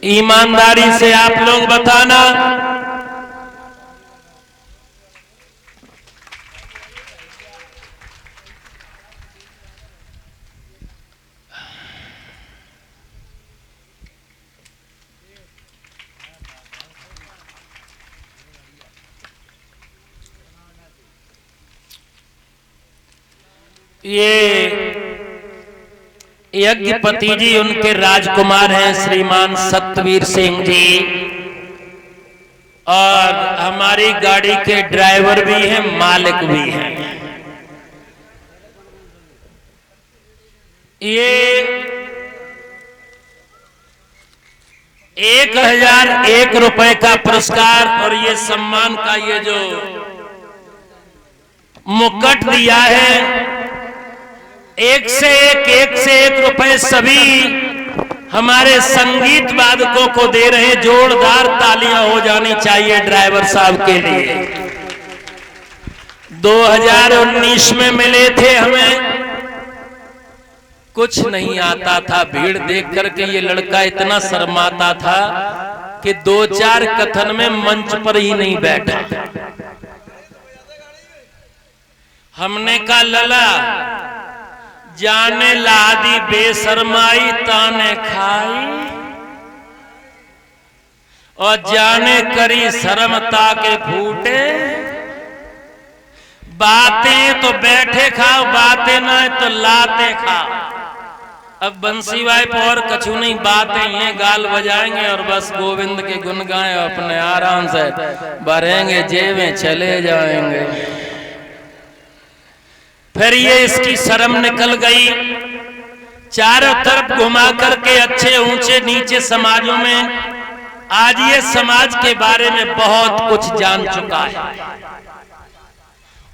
ईमानदारी से आप लोग बताना। ये यज्ञपति जी उनके राजकुमार हैं श्रीमान सतवीर सिंह जी, और हमारी गाड़ी के ड्राइवर भी हैं, मालिक भी हैं। ये 1001 रुपए का पुरस्कार और ये सम्मान का ये जो मुकुट दिया है, एक से एक रुपए सभी हमारे संगीत वादकों को दे रहे हैं। जोरदार तालियां हो जानी चाहिए ड्राइवर साहब के लिए। 2019 में मिले थे, हमें कुछ नहीं आता था। भीड़ देख करके ये लड़का इतना शर्माता था कि 2-4 कथन में मंच पर ही नहीं बैठा। हमने कहा लला जाने लादी बेशरमाई ताने खाई, और जाने करी शर्मता के फूटे। बातें तो बैठे खाओ, बातें ना तो लाते खाओ। अब बंसी वाइप और कछु नहीं, बातें ये गाल बजाएंगे और बस गोविंद के गुण गाएं, अपने आराम से भरेंगे जेबें चले जाएंगे। फिर ये इसकी शर्म निकल गई। चारों तरफ घुमा करके अच्छे ऊंचे नीचे समाजों में आज ये समाज के बारे में बहुत कुछ जान चुका है,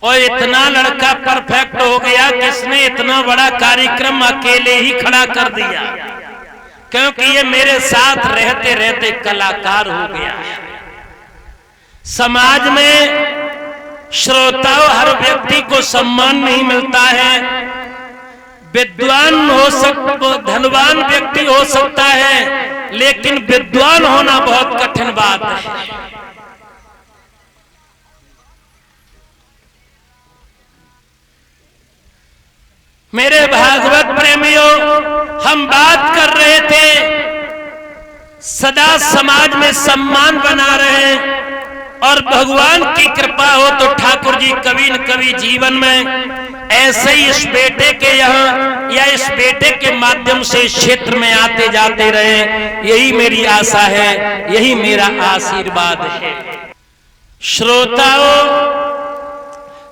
और इतना लड़का परफेक्ट हो गया कि इसने इतना बड़ा कार्यक्रम अकेले ही खड़ा कर दिया, क्योंकि ये मेरे साथ रहते रहते कलाकार हो गया है। समाज में श्रोताओं हर व्यक्ति को सम्मान नहीं मिलता है। विद्वान हो सकता, धनवान व्यक्ति हो सकता है, लेकिन विद्वान होना बहुत कठिन बात है। मेरे भागवत प्रेमियों, हम बात कर रहे थे सदा समाज में सम्मान बना रहे हैं, और भगवान की कृपा हो तो ठाकुर जी कभी न कभी जीवन में ऐसे ही इस बेटे के यहाँ या इस बेटे के माध्यम से क्षेत्र में आते जाते रहे। यही मेरी आशा है, यही मेरा आशीर्वाद है। श्रोताओं,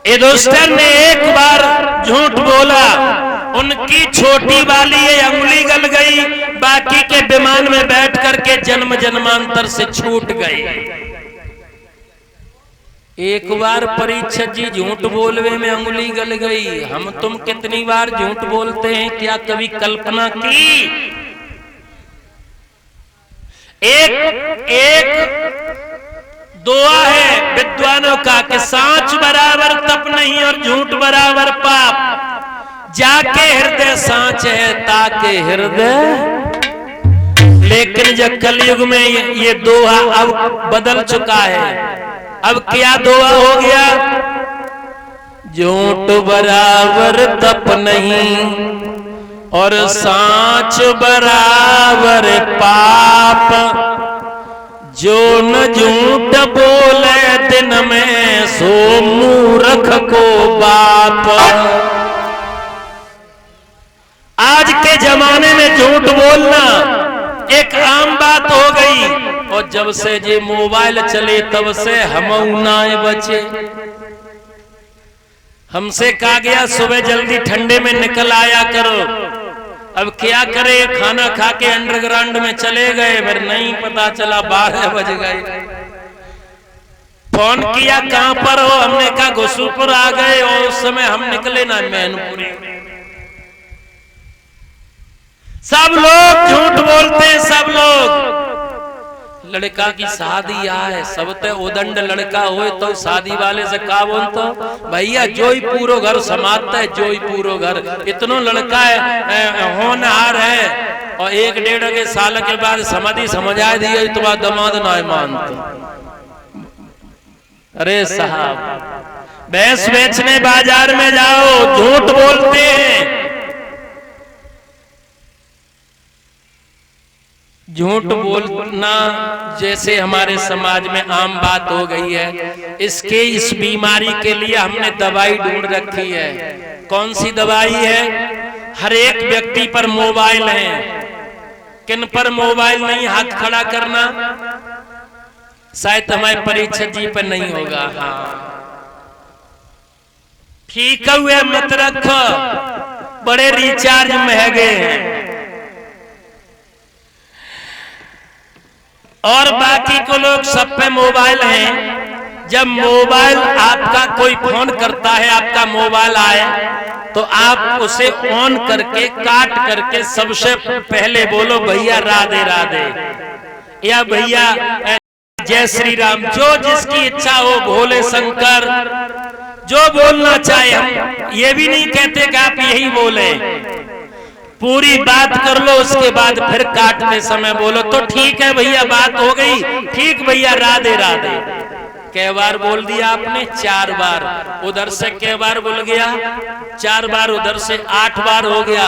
युधिष्ठिर ने एक बार झूठ बोला, उनकी छोटी वाली ये अंगुली गल गई, बाकी के विमान में बैठ करके जन्म जन्मांतर से छूट गए। एक बार परीक्षित जी झूठ बोलवे में अंगुली गल गई। हम तुम कितनी बार झूठ बोलते हैं, क्या कभी कल्पना की? एक दुआ है विद्वानों का कि सांच बराबर तप नहीं और झूठ बराबर पाप। जाके हृदय सांच है ताके हृदय। लेकिन जब कलयुग में ये दोहा अब बदल चुका है। अब क्या दोहा हो गया? झूठ बराबर तप नहीं और सांच बराबर पाप। जो न झूठ बोले दिन में सो मूर्ख को बाप। आज के जमाने में झूठ बोलना एक आम बात हो गई, और जब से ये मोबाइल चले तब से हम नाए बचे। हमसे कहा गया सुबह जल्दी ठंडे में निकल आया करो। अब क्या करे, खाना खा के अंडरग्राउंड में चले गए, फिर नहीं पता चला 12 बज गए। फोन किया कहां पर हो, हमने कहा घुसूपुर आ गए, और उस समय हम निकले ना मैनपुरी। सब लोग झूठ बोलते हैं, सब लोग, लड़का की शादी आए सब ते उदंड लड़का होए तो शादी वाले से का बोलता भैया जो ही पूरो घर समाता है, जो ही पूरो घर इतनो लड़का है होनहार है और 1-1.5 साल के बाद समाधि समझा दिया तो बात दमाद ना मानते। अरे साहब भैंस बेचने बाजार में जाओ, झूठ बोलते हैं, झूठ बोलना जैसे हमारे समाज में आम बात हो गई है। इस बीमारी के लिए हमने दवाई ढूंढ रखी है। कौन सी दवाई है? हर एक व्यक्ति पर मोबाइल है। किन पर मोबाइल नहीं? हाथ खड़ा करना। शायद हमारे परीक्षा जी पर नहीं होगा। हाँ ठीक हुए मत रखो, बड़े रिचार्ज महंगे हैं। और बाकी को लोग सब पे मोबाइल हैं। जब मोबाइल आपका कोई फोन करता है, आपका मोबाइल आए तो आप उसे ऑन करके काट करके सबसे पहले बोलो भैया राधे राधे या भैया जय श्री राम, जो जिसकी इच्छा हो, भोले शंकर, जो बोलना चाहे। हम ये भी नहीं कहते कि आप यही बोले, पूरी बात कर लो, उसके बाद फिर काटते समय बोलो तो ठीक है भैया, बात हो गई, ठीक भैया राधे राधे। कै बार बोल दिया आपने? 4 बार। उधर से कै बार बोल गया? 4 बार। उधर से 8 बार हो गया।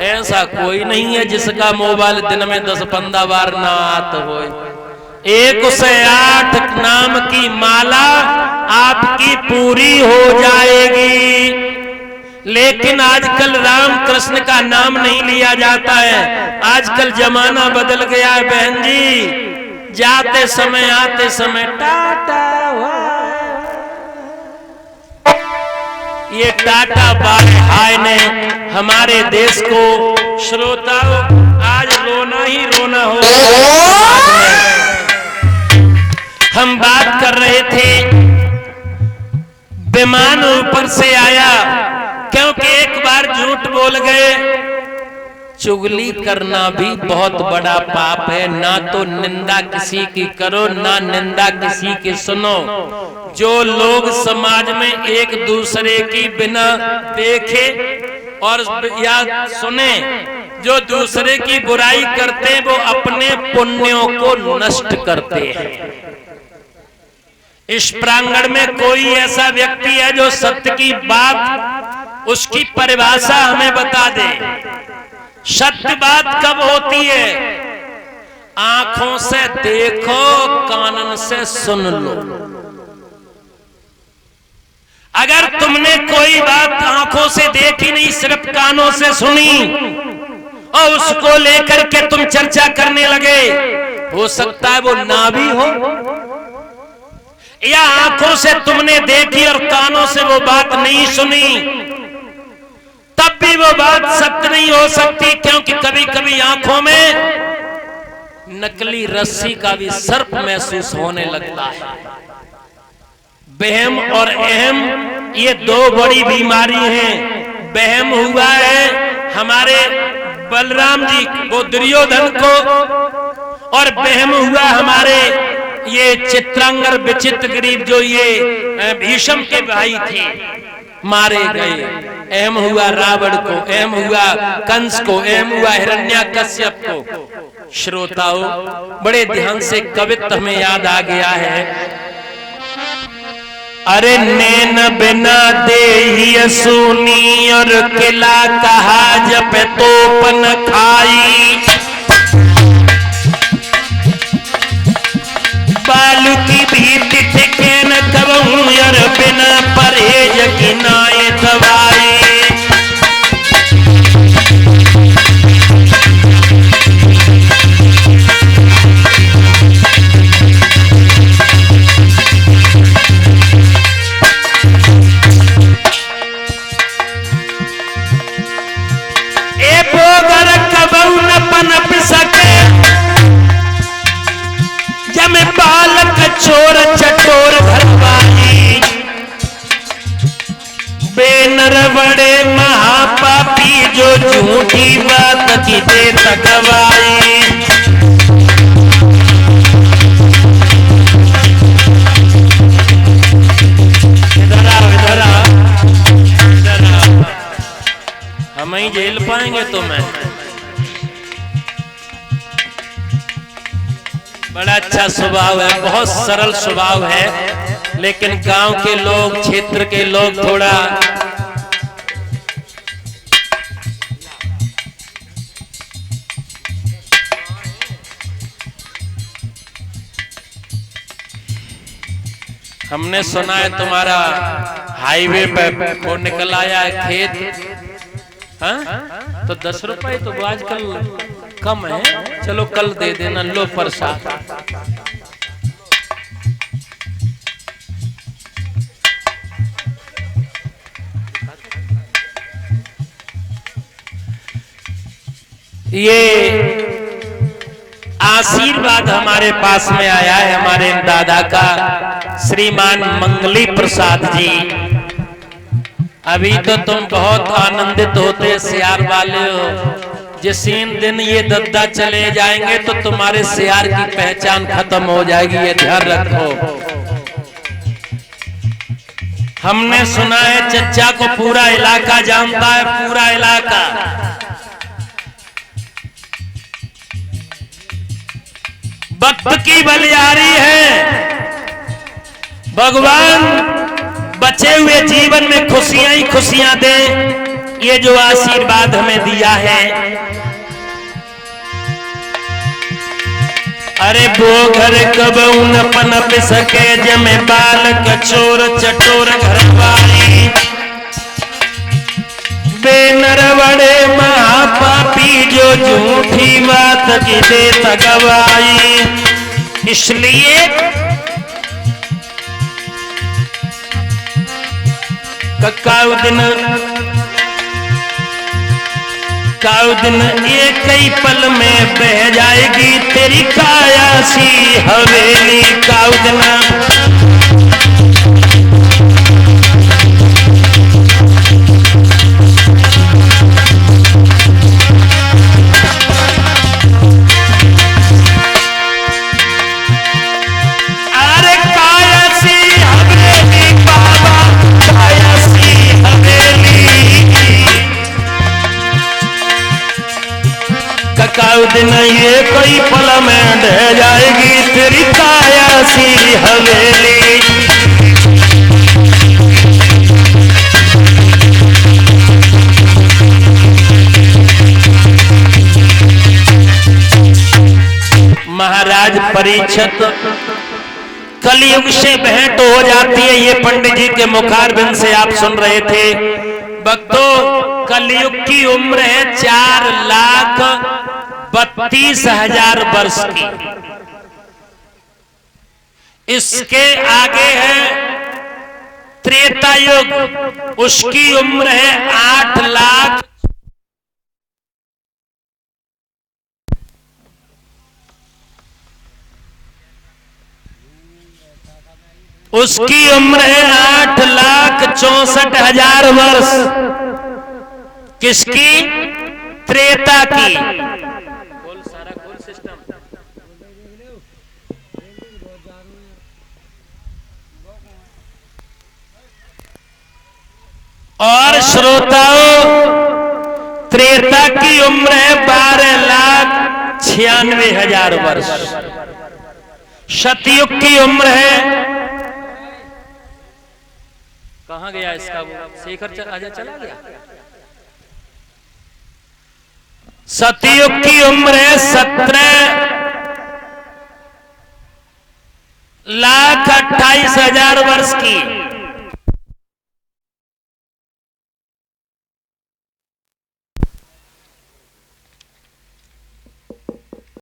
ऐसा कोई नहीं है जिसका मोबाइल दिन में 10-15 बार ना आता हो। 1 से 8 नाम की माला आपकी पूरी हो जाएगी। लेकिन आजकल राम कृष्ण का नाम नहीं लिया जाता है। आजकल जमाना बदल गया है बहन जी। जाते समय आते समय टाटा, ये टाटा बाय हाय ने हमारे देश को श्रोताओं आज रोना ही रोना हो। हम बात कर रहे थे, विमान ऊपर से आया क्योंकि एक बार झूठ बोल गए। चुगली करना भी बहुत बड़ा पाप है। ना तो निंदा किसी की करो, ना निंदा किसी की सुनो। जो लोग समाज में एक दूसरे की बिना देखे और या सुने जो दूसरे की बुराई करते हैं, वो अपने पुण्यों को नष्ट करते हैं। इस प्रांगण में कोई ऐसा व्यक्ति है जो सत्य की बात, उसकी परिभाषा हमें बता दे। सत्य बात कब होती है? आंखों से देखो, कानन से सुन लो। अगर तुमने कोई बात आंखों से देखी नहीं, सिर्फ कानों से सुनी और उसको लेकर के तुम चर्चा करने लगे, हो सकता है वो ना भी हो, या आंखों से तुमने देखी और कानों से वो बात नहीं सुनी, तब भी वो बात सत्य नहीं हो सकती। क्योंकि कभी कभी आंखों में नकली रस्सी का भी सर्प महसूस होने लगता है। वहम और अहम ये 2 बड़ी बीमारी हैं। वहम हुआ है हमारे बलराम जी को, दुर्योधन को, और वहम हुआ हमारे ये चित्रांगद विचित्रग्रीव जो ये भीष्म के भाई थे, मारे गए। अहम हुआ रावण को, अहम हुआ कंस को, अहम हुआ हिरण्यकश्यप को। श्रोताओं बड़े ध्यान से कवित्व हमें याद आ गया है। अरे नैन बिना देहि सुनी और किला कहा जब तोपन खाई, बालू की भीति टिके न कबहू और बिना परहेज की नाए दवाई। ए बोगर कबहू न पनप सके, जब बालक चोर चटोर घरवाली, बेनर बड़े महापापी जो झूठी बात की दे तकवाई। बड़ा अच्छा स्वभाव है, बहुत सरल स्वभाव है, लेकिन गांव के लोग, क्षेत्र के लोग थोड़ा हमने सुना है तुम्हारा हाईवे पे वो निकल आया है खेत, हाँ? तो 10 रुपए तो आजकल कम है, चलो कल दे देना, लो प्रसाद। ये आशीर्वाद हमारे पास में आया है हमारे दादा का, श्रीमान मंगली प्रसाद जी। अभी तो तुम बहुत आनंदित होते सियार वाले हो, जिस दिन ये दद्दा चले जाएंगे तो तुम्हारे सियार की पहचान खत्म हो जाएगी, ये ध्यान रखो। हमने सुना है चच्चा को पूरा इलाका जानता है, पूरा इलाका। वक्त की बलियारी है, भगवान बचे हुए जीवन में खुशियां ही खुशियां दे, ये जो आशीर्वाद हमें दिया है। अरे वो घर कब उन पनप सके जमे बालक चोर चटोर घरवारी, बेनरवड़े महापापी जो झूठी बात की देता गवाही। इसलिए काउ दिन एक ही पल में बह जाएगी तेरी काया सी हवेली। काउ दिन दिन ये कोई पल में ढह जाएगी तेरी काया सी हवेली। महाराज परीक्षित कलयुग से भेंट हो जाती है, ये पंडित जी के मुखारबिंद से आप सुन रहे थे। भक्तों, कलयुग की उम्र है 4,32,000 वर्ष की। इसके आगे है त्रेता युग, उसकी उम्र है 8 लाख। उसकी उम्र है 8,64,000 वर्ष। किसकी? त्रेता की। और श्रोताओं, त्रेता की उम्र है 12,96,000 वर्ष। सतयुग की उम्र है, कहां गया इसका वो शेखर आजा चला गया। सतयुग की उम्र है 17,28,000 वर्ष की।